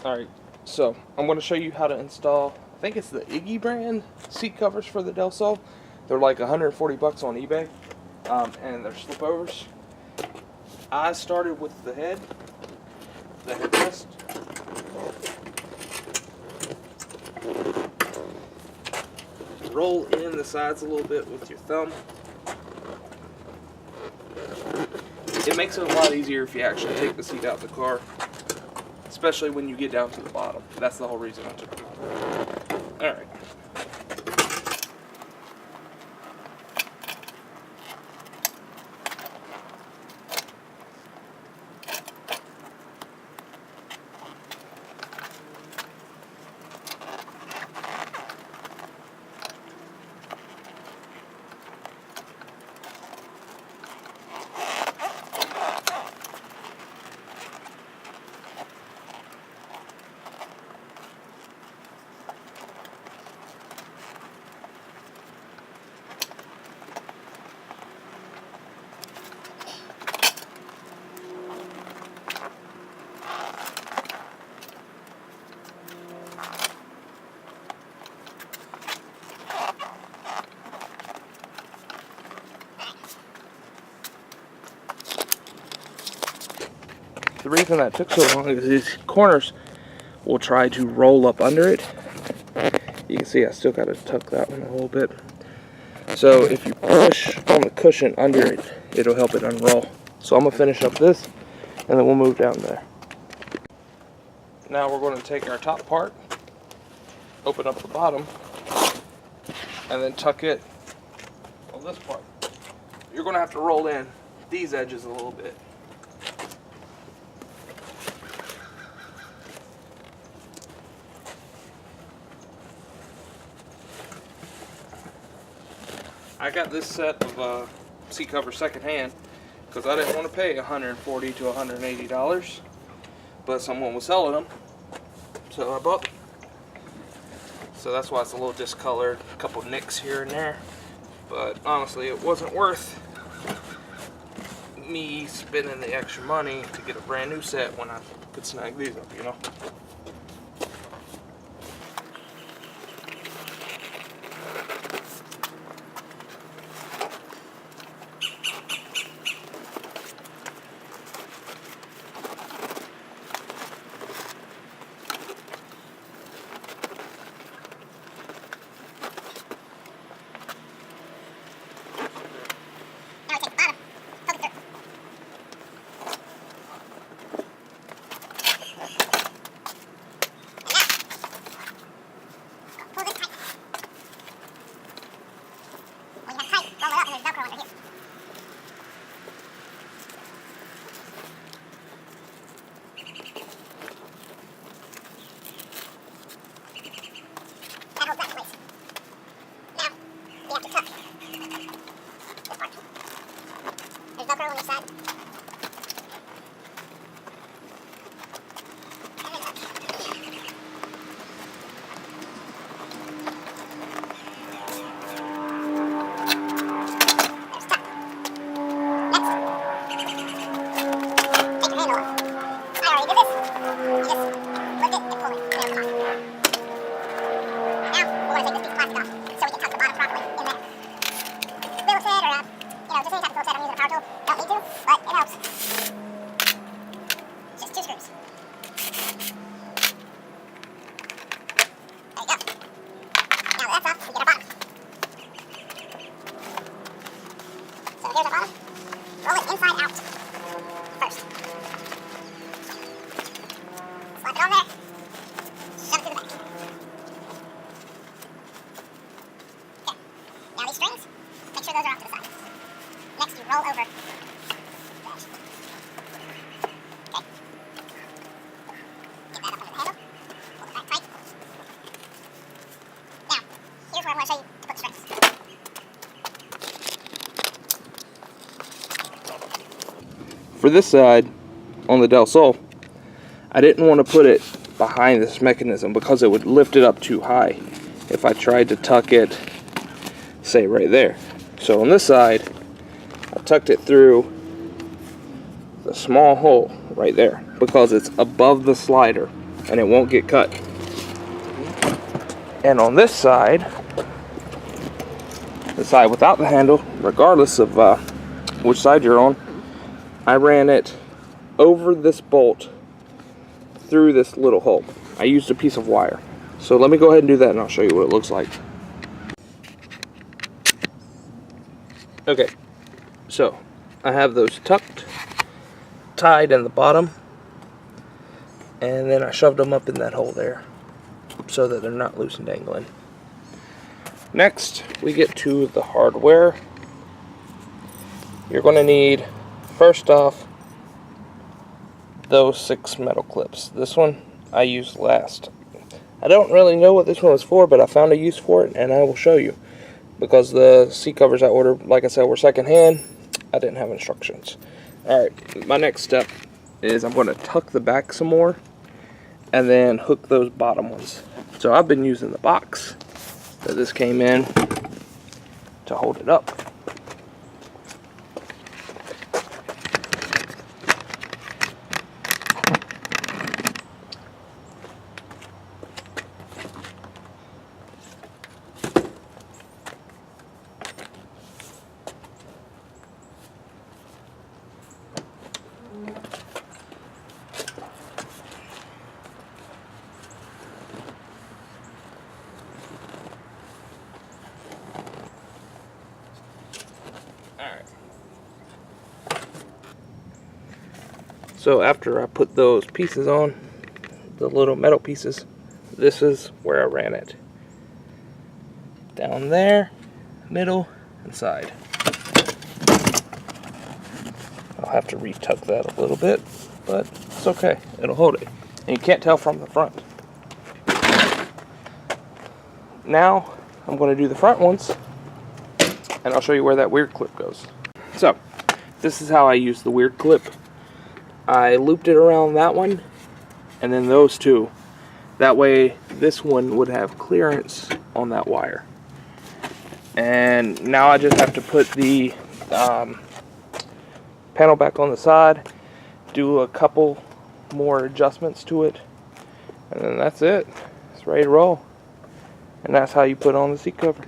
Alright, so I'm going to show you how to install, I think it's the Iggee brand seat covers for the Del Sol. They're like 140 bucks on eBay, and they're slipovers. I started with the headrest. Roll in the sides a little bit with your thumb. It makes it a lot easier if you actually take the seat out of the car, especially when you get down to the bottom. That's the whole reason I took it. Alright. The reason that took so long is these corners will try to roll up under it. You can see I still got to tuck that one a little bit. So if you push on the cushion under it, it'll help it unroll. So I'm going to finish up this, and then we'll move down there. Now we're going to take our top part, open up the bottom, and then tuck it on this part. You're going to have to roll in these edges a little bit. I got this set of seat covers secondhand because I didn't want to pay $140 to $180, but someone was selling them, so I bought them. So that's why it's a little discolored, a couple nicks here and there, but honestly it wasn't worth me spending the extra money to get a brand new set when I could snag these up, you know? For this side, on the Del Sol, I didn't want to put it behind this mechanism because it would lift it up too high if I tried to tuck it, say, right there. So on this side, I tucked it through the small hole right there because it's above the slider and it won't get cut. And on this side, the side without the handle, regardless of which side you're on, I ran it over this bolt through this little hole. I used a piece of wire. So let me go ahead and do that, and I'll show you what it looks like. Okay, so I have those tucked, tied in the bottom, and then I shoved them up in that hole there so that they're not loose and dangling. Next, we get to the hardware. You're going to need, first off, those 6 metal clips. This one I used last. I don't really know what this one was for, but I found a use for it, and I will show you. Because the seat covers I ordered, like I said, were secondhand, I didn't have instructions. Alright, my next step is I'm going to tuck the back some more, and then hook those bottom ones. So I've been using the box that this came in to hold it up. So after I put those pieces on, the little metal pieces, this is where I ran it. Down there, middle, and side. I'll have to retuck that a little bit, but it's okay, it'll hold it. And you can't tell from the front. Now, I'm going to do the front ones, and I'll show you where that weird clip goes. So, this is how I use the weird clip. I looped it around that one, and then those two. That way, this one would have clearance on that wire. And now I just have to put the panel back on the side, do a couple more adjustments to it, and then that's it. It's ready to roll. And that's how you put on the seat cover.